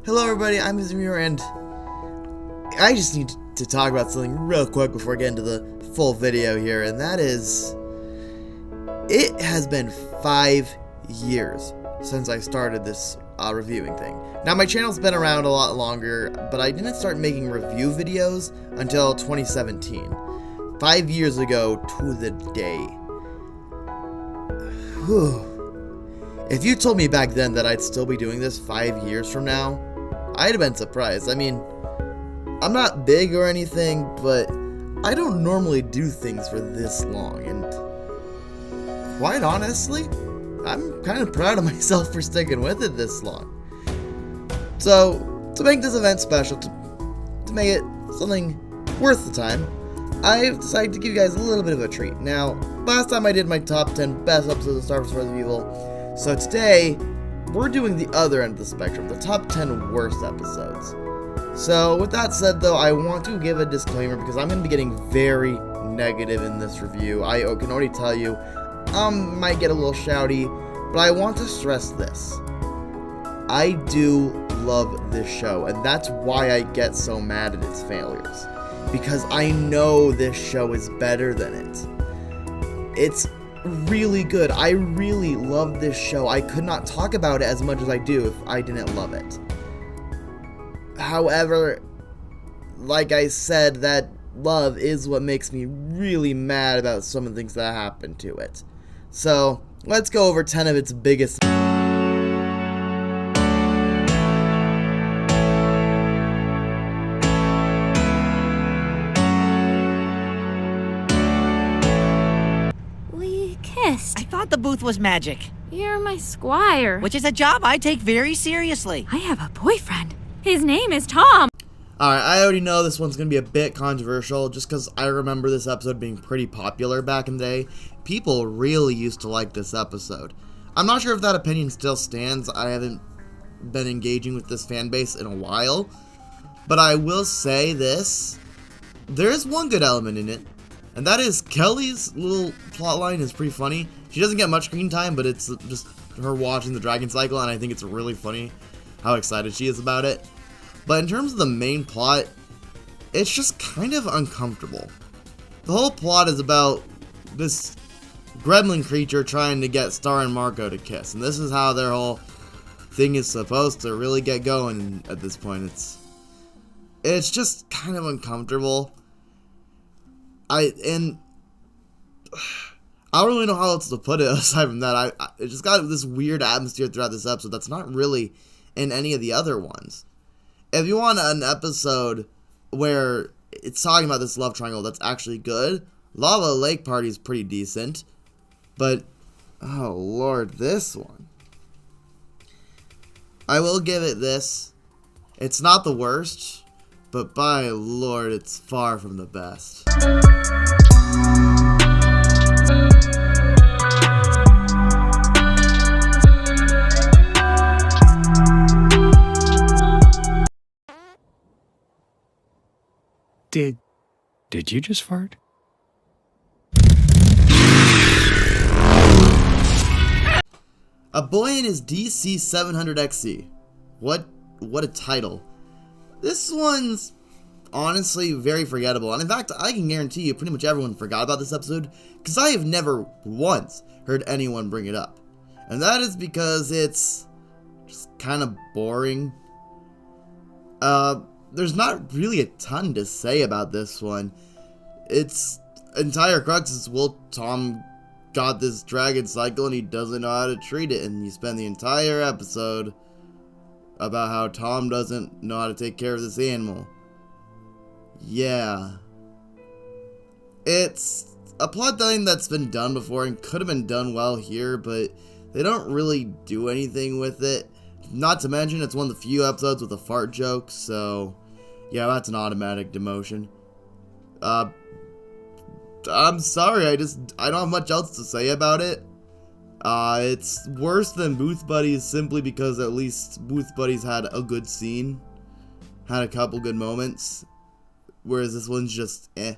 Hello everybody, I'm Azimir, and I just need to talk about something real quick before I get into the full video here, and that is, it has been 5 years since I started this reviewing thing. Now my channel's been around a lot longer, but I didn't start making review videos until 2017. 5 years ago to the day. Whew. If you told me back then that I'd still be doing this 5 years from now, I'd have been surprised. I mean, I'm not big or anything, but I don't normally do things for this long, and quite honestly, I'm kind of proud of myself for sticking with it this long. So, to make this event special, to make it something worth the time, I've decided to give you guys a little bit of a treat. Now, last time I did my top 10 best episodes of Star Wars for the Evil, so today, we're doing the other end of the spectrum, the top 10 worst episodes. So, with that said though, I want to give a disclaimer because I'm going to be getting very negative in this review. I can already tell you, might get a little shouty, but I want to stress this. I do love this show, and that's why I get so mad at its failures. Because I know this show is better than it. It's really good. I really love this show. I could not talk about it as much as I do if I didn't love it. However, like I said, that love is what makes me really mad about some of the things that happen to it. So, let's go over 10 of its biggest... I thought the booth was magic. You're my squire. Which is a job I take very seriously. I have a boyfriend. His name is Tom. Alright, I already know this one's going to be a bit controversial, just because I remember this episode being pretty popular back in the day. People really used to like this episode. I'm not sure if that opinion still stands. I haven't been engaging with this fan base in a while. But I will say this. There is one good element in it. And that is, Kelly's little plotline is pretty funny. She doesn't get much screen time, but it's just her watching the Dragon Cycle, and I think it's really funny how excited she is about it. But in terms of the main plot, it's just kind of uncomfortable. The whole plot is about this gremlin creature trying to get Star and Marco to kiss, and this is how their whole thing is supposed to really get going at this point. It's just kind of uncomfortable. I don't really know how else to put it aside from that. It just got this weird atmosphere throughout this episode that's not really in any of the other ones. If you want an episode where it's talking about this love triangle that's actually good, Lava Lake Party is pretty decent. But, oh lord, this one. I will give it this. It's not the worst, but by lord, it's far from the best. Did you just fart? A Boy in His DC 700XC. What a title. This one's honestly very forgettable, and in fact, I can guarantee you pretty much everyone forgot about this episode, because I have never once heard anyone bring it up. And that is because it's just kind of boring. There's not really a ton to say about this one. Its entire crux is, well, Tom got this dragon cycle and he doesn't know how to treat it, and you spend the entire episode about how Tom doesn't know how to take care of this animal. Yeah. It's a plot line that's been done before and could have been done well here, but they don't really do anything with it. Not to mention, it's one of the few episodes with a fart joke, so yeah, that's an automatic demotion. I'm sorry, I don't have much else to say about it. It's worse than Booth Buddies simply because at least Booth Buddies had a good scene, had a couple good moments, whereas this one's just eh.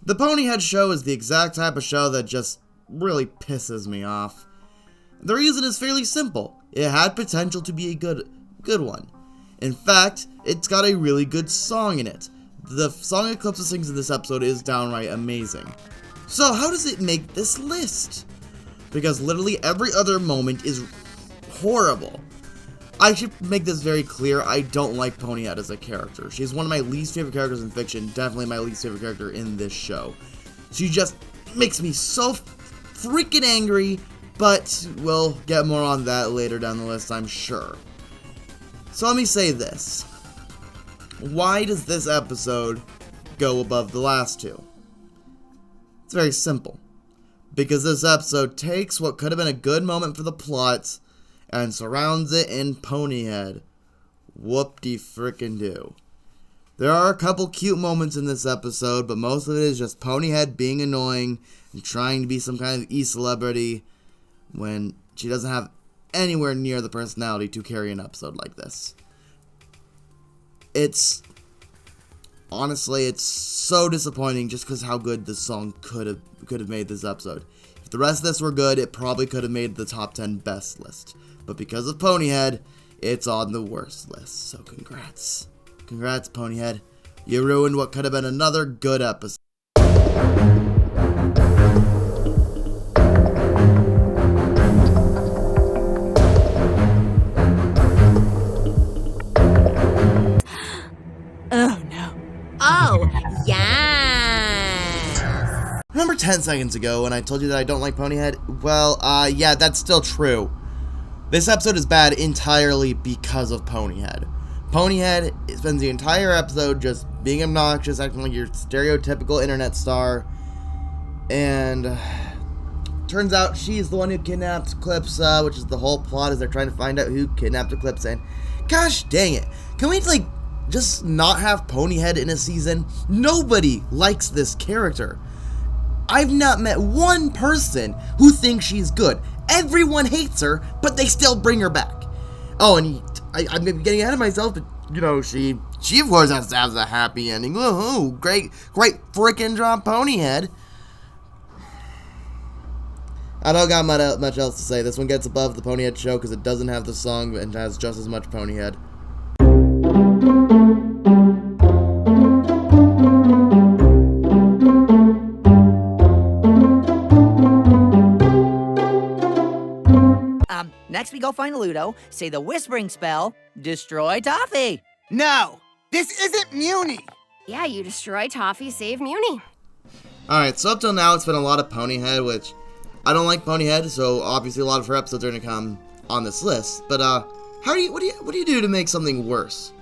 The Ponyhead show is the exact type of show that just really pisses me off. The reason is fairly simple. It had potential to be a good one. In fact, it's got a really good song in it. The song Eclipse sings in this episode is downright amazing. So how does it make this list? Because literally every other moment is horrible. I should make this very clear, I don't like Ponyhead as a character. She's one of my least favorite characters in fiction, definitely my least favorite character in this show. She just makes me so freaking angry, but we'll get more on that later down the list, I'm sure. So let me say this. Why does this episode go above the last two? It's very simple. Because this episode takes what could have been a good moment for the plot and surrounds it in Ponyhead. Whoop-de-frickin-do. There are a couple cute moments in this episode, but most of it is just Ponyhead being annoying and trying to be some kind of e-celebrity when she doesn't have anywhere near the personality to carry an episode like this. Honestly, it's so disappointing just because how good this song could have made this episode. If the rest of this were good, it probably could have made the top 10 best list. But because of Ponyhead, it's on the worst list. So congrats. Congrats, Ponyhead. You ruined what could have been another good episode. Oh, no. Oh, yeah. Remember 10 seconds ago when I told you that I don't like Ponyhead? Well, yeah, that's still true. This episode is bad entirely because of Ponyhead. Ponyhead spends the entire episode just being obnoxious, acting like your stereotypical internet star. And turns out she's the one who kidnapped Eclipse, which is the whole plot, is they're trying to find out who kidnapped Eclipse. And gosh dang it. Can we, just not have Ponyhead in a season? Nobody likes this character. I've not met one person who thinks she's good. Everyone hates her, but they still bring her back. Oh, and I'm getting ahead of myself, but, she of course has to have a happy ending. Woohoo, great frickin' job, Ponyhead. I don't got much else to say. This one gets above the Ponyhead show because it doesn't have the song and has just as much Ponyhead. Next we go find Ludo, say the whispering spell, destroy Toffee. No, this isn't Muni. Yeah, you destroy Toffee, save Muni. Alright, so up till now it's been a lot of Ponyhead, which I don't like Ponyhead, so obviously a lot of her episodes are gonna come on this list. But what do you do to make something worse?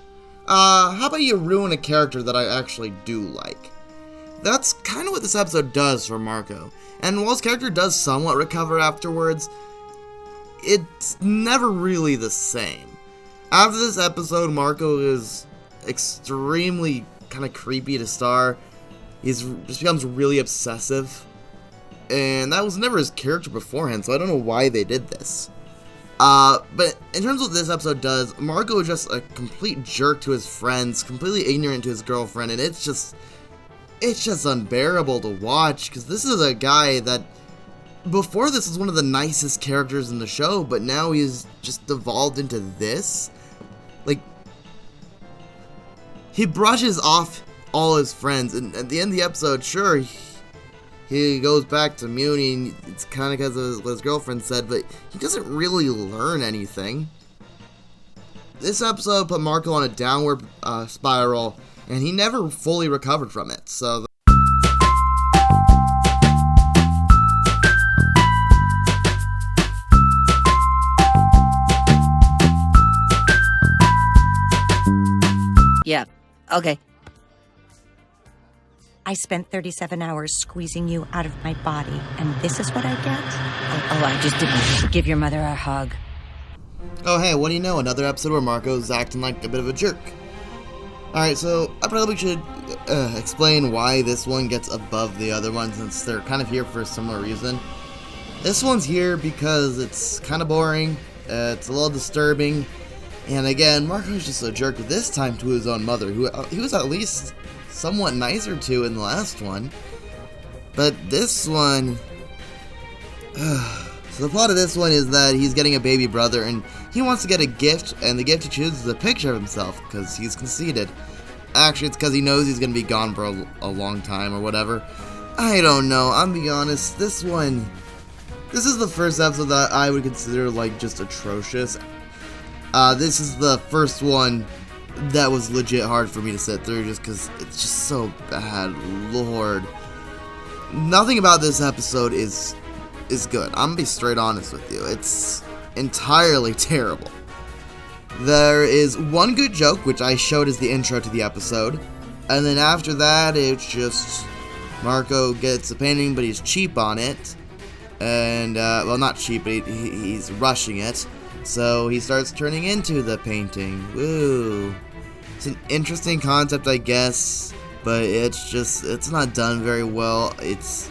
How about you ruin a character that I actually do like? That's kind of what this episode does for Marco. And while his character does somewhat recover afterwards, it's never really the same. After this episode, Marco is extremely kind of creepy to Star. He's just becomes really obsessive. And that was never his character beforehand, so I don't know why they did this. But in terms of what this episode does, Marco is just a complete jerk to his friends, completely ignorant to his girlfriend, and it's just unbearable to watch, because this is a guy that before this was one of the nicest characters in the show, but now he's just evolved into this. He brushes off all his friends, and at the end of the episode, sure, he goes back to Muni, and it's kind of because of what his girlfriend said, but he doesn't really learn anything. This episode put Marco on a downward spiral, and he never fully recovered from it, so Yeah, okay. I spent 37 hours squeezing you out of my body, and this is what I get? Oh, I just didn't give your mother a hug. oh hey, what do you know, another episode where Marco's acting like a bit of a jerk. Alright, so I probably should explain why this one gets above the other ones, since they're kind of here for a similar reason. This one's here because it's kind of boring, it's a little disturbing, and again, Marco's just a jerk this time to his own mother, who he was at least somewhat nicer to in the last one. But this one... So the plot of this one is that he's getting a baby brother, and he wants to get a gift, and the gift he chooses is a picture of himself, because he's conceited. Actually, it's because he knows he's going to be gone for a long time, or whatever. I don't know, I'm gonna be honest, this is the first episode that I would consider, like, just atrocious. This is the first one that was legit hard for me to sit through, just because it's just so bad, lord. Nothing about this episode is good. I'm gonna be straight honest with you. It's entirely terrible. There is one good joke, which I showed as the intro to the episode, and then after that, it's just Marco gets a painting, but he's cheap on it, and, well, not cheap, but he's rushing it, so he starts turning into the painting. Woo. It's an interesting concept, I guess, but it's not done very well. It's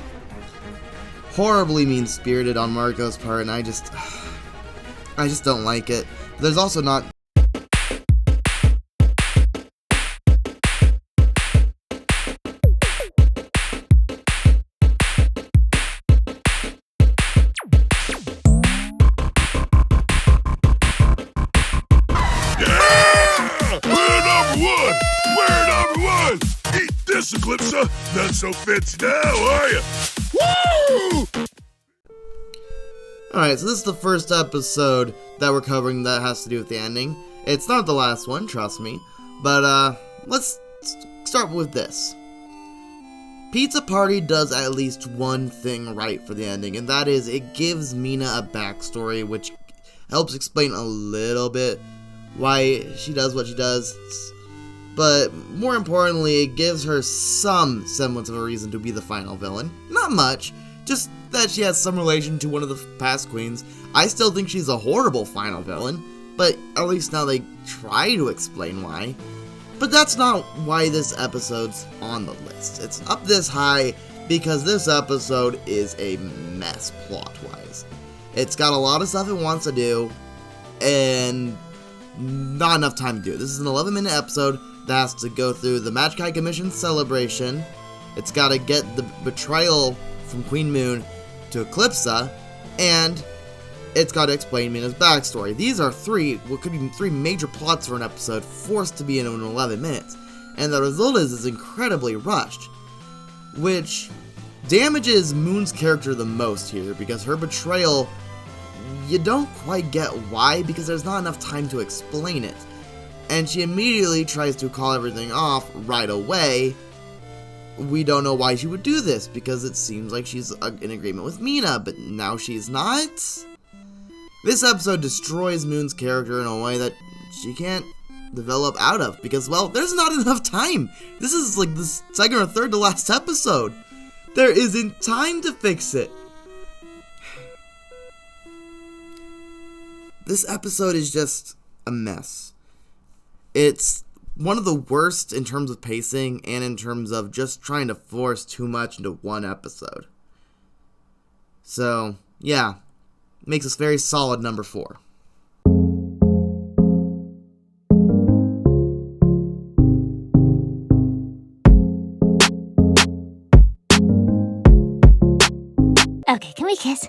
horribly mean-spirited on Marco's part, and I just don't like it. There's also not... Eclipsa, not so fancy now, are you? Woo! Alright, so this is the first episode that we're covering that has to do with the ending. It's not the last one, trust me, but let's start with this. Pizza Party does at least one thing right for the ending, and that is it gives Mina a backstory, which helps explain a little bit why she does what she does. But more importantly, it gives her some semblance of a reason to be the final villain. Not much, just that she has some relation to one of the past queens. I still think she's a horrible final villain, but at least now they try to explain why. But that's not why this episode's on the list. It's up this high because this episode is a mess plot-wise. It's got a lot of stuff it wants to do, and not enough time to do it. This is an 11-minute episode that has to go through the Magic High Commission celebration. It's got to get the betrayal from Queen Moon to Eclipsa, and it's got to explain Mina's backstory. These are what could be three major plots for an episode forced to be in 11 minutes, and the result is incredibly rushed, which damages Moon's character the most here, because her betrayal, you don't quite get why, because there's not enough time to explain it. And she immediately tries to call everything off right away. We don't know why she would do this, because it seems like she's in agreement with Mina, but now she's not? This episode destroys Moon's character in a way that she can't develop out of, because, well, there's not enough time. This is like the second or third to last episode. There isn't time to fix it. This episode is just a mess. It's one of the worst in terms of pacing and in terms of just trying to force too much into one episode. So, yeah, makes us very solid number 4. Okay, can we kiss?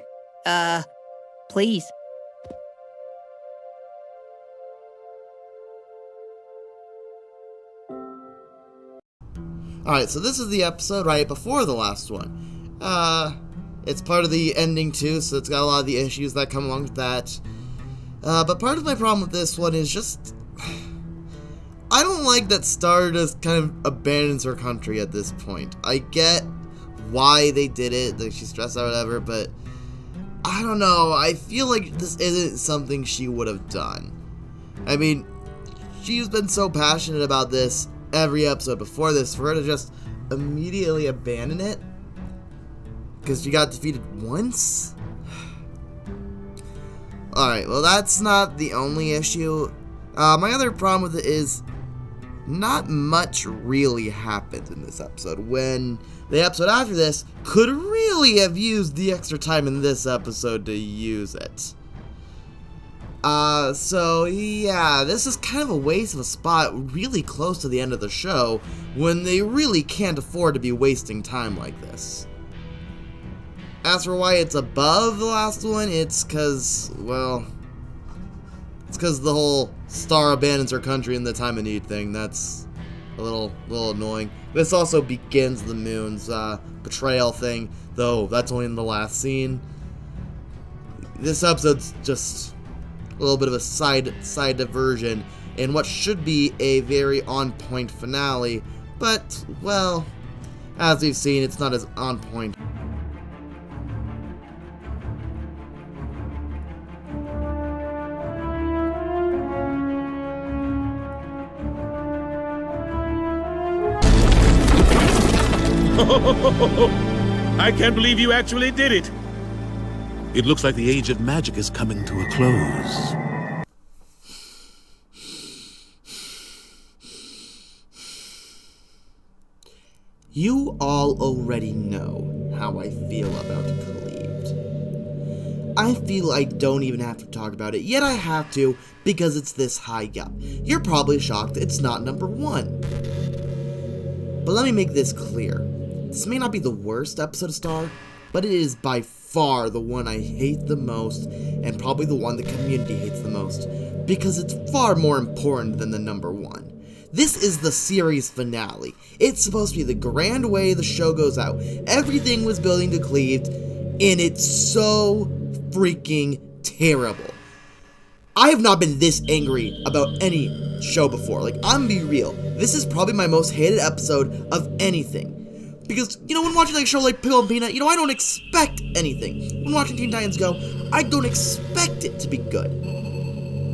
Please. Alright, so this is the episode right before the last one. It's part of the ending too, so it's got a lot of the issues that come along with that. But part of my problem with this one is just... I don't like that Stardust kind of abandons her country at this point. I get why they did it, that she's stressed out or whatever, but... I don't know, I feel like this isn't something she would have done. I mean, she's been so passionate about this every episode before this, for her to just immediately abandon it because she got defeated once? Alright, well, that's not the only issue. My other problem with it is not much really happened in this episode, when the episode after this could really have used the extra time in this episode to use it. So yeah, this is kind of a waste of a spot really close to the end of the show, when they really can't afford to be wasting time like this. As for why it's above the last one, it's because, well, it's because the whole star abandons her country in the time of need thing. That's a little annoying. This also begins the moon's betrayal thing, though that's only in the last scene. This episode's just a little bit of a side diversion in what should be a very on-point finale, but, well, as we've seen, it's not as on-point. I can't believe you actually did it. It looks like the age of magic is coming to a close. You all already know how I feel about Cleaved. I feel I don't even have to talk about it, yet I have to because it's this high up. You're probably shocked it's not number 1. But let me make this clear. This may not be the worst episode of Star, but it is by far the one I hate the most, and probably the one the community hates the most, because it's far more important than the number 1. This is the series finale. It's supposed to be the grand way the show goes out. Everything was building to Cleaved, and it's so freaking terrible. I have not been this angry about any show before. Like, I'm gonna be real. This is probably my most hated episode of anything. Because, you know, when watching like a show like Pickle and Peanut, you know, I don't expect anything. When watching Teen Titans Go, I don't expect it to be good.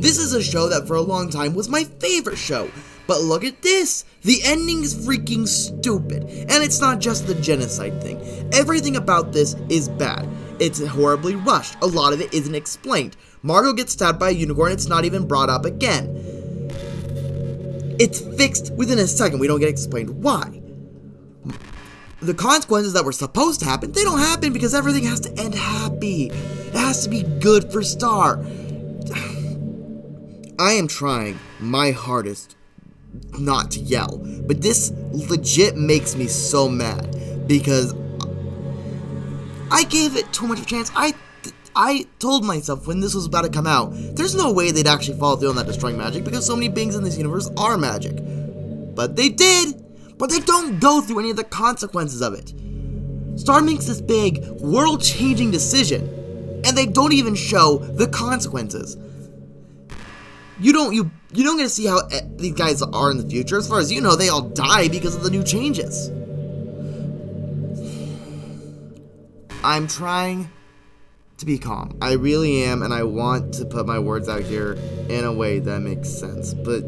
This is a show that for a long time was my favorite show. But look at this! The ending's freaking stupid. And it's not just the genocide thing. Everything about this is bad. It's horribly rushed. A lot of it isn't explained. Margot gets stabbed by a unicorn, it's not even brought up again. It's fixed within a second, we don't get explained why. The consequences that were supposed to happen, they don't happen because everything has to end happy. It has to be good for Star. I am trying my hardest not to yell, but this legit makes me so mad because I gave it too much of a chance. I told myself when this was about to come out, there's no way they'd actually follow through on that destroying magic because so many beings in this universe are magic. But they did! But they don't go through any of the consequences of it. Star makes this big, world-changing decision, and they don't even show the consequences. You don't get to see how these guys are in the future. As far as you know, they all die because of the new changes. I'm trying to be calm. I really am, and I want to put my words out here in a way that makes sense, but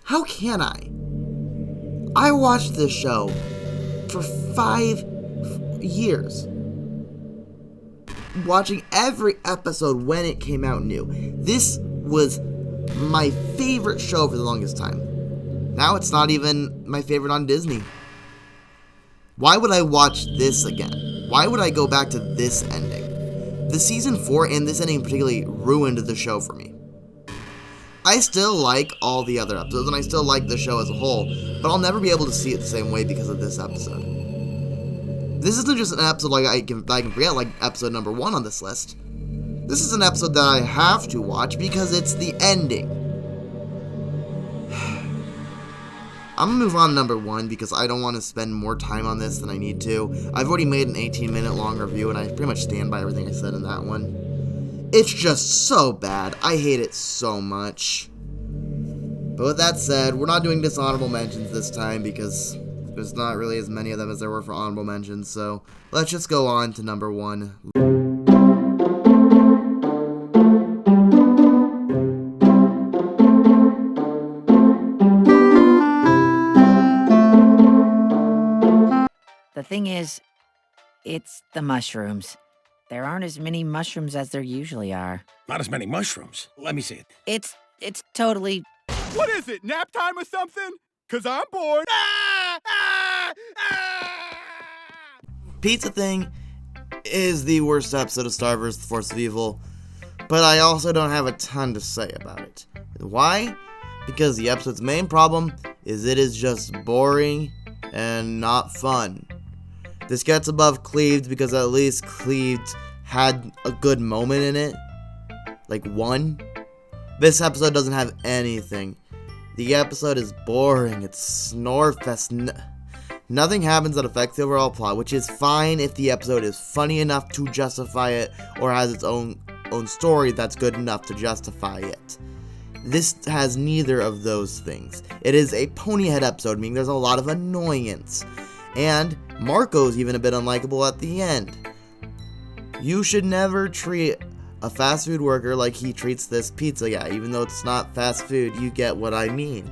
how can I? I watched this show for 5 years. Watching every episode when it came out new. This was my favorite show for the longest time. Now it's not even my favorite on Disney. Why would I watch this again? Why would I go back to this ending? The season 4 and this ending particularly ruined the show for me. I still like all the other episodes, and I still like the show as a whole, but I'll never be able to see it the same way because of this episode. This isn't just an episode like I can forget, like episode number 1 on this list. This is an episode that I have to watch because it's the ending. I'm gonna move on to number 1 because I don't want to spend more time on this than I need to. I've already made an 18-minute long review, and I pretty much stand by everything I said in that one. It's just so bad. I hate it so much. But with that said, we're not doing dishonorable mentions this time because there's not really as many of them as there were for honorable mentions, so let's just go on to number 1. The thing is, it's the mushrooms. There aren't as many mushrooms as there usually are. Not as many mushrooms. Let me see it. It's totally... What is it, nap time or something? 'Cause I'm bored. Pizza Thing is the worst episode of Star vs. the Force of Evil, but I also don't have a ton to say about it. Why? Because the episode's main problem is it is just boring and not fun. This gets above Cleaved because at least Cleaved had a good moment in it. Like one. This episode doesn't have anything. The episode is boring. It's snorefest. Nothing happens that affects the overall plot, which is fine if the episode is funny enough to justify it or has its own story that's good enough to justify it. This has neither of those things. It is a ponyhead episode, meaning there's a lot of annoyance. And Marco's even a bit unlikable at the end. You should never treat a fast food worker like he treats this pizza guy. Even though it's not fast food, you get what I mean.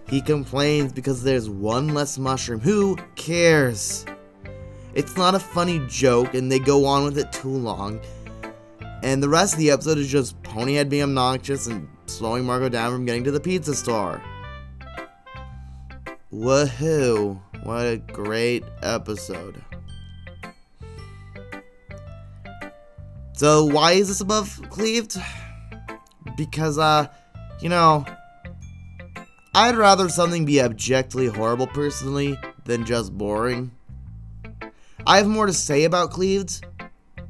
He complains because there's one less mushroom. Who cares? It's not a funny joke and they go on with it too long. And the rest of the episode is just Ponyhead being obnoxious and slowing Marco down from getting to the pizza store. Woohoo. What a great episode. So why is this above Cleaved? Because, you know, I'd rather something be objectively horrible personally than just boring. I have more to say about Cleaved,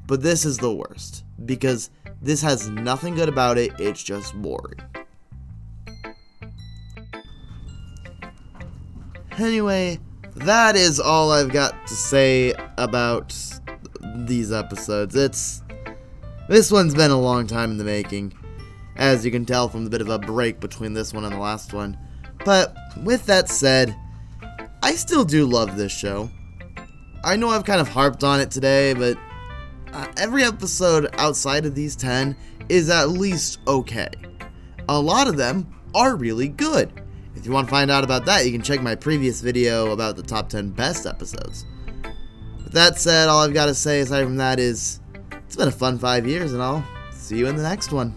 but this is the worst. Because this has nothing good about it, it's just boring. Anyway, that is all I've got to say about these episodes. This one's been a long time in the making, as you can tell from the bit of a break between this one and the last one. But with that said, I still do love this show. I know I've kind of harped on it today, but every episode outside of these 10 is at least okay. A lot of them are really good. If you want to find out about that, you can check my previous video about the top 10 best episodes. With that said, all I've got to say aside from that is, it's been a fun 5 years, and I'll see you in the next one.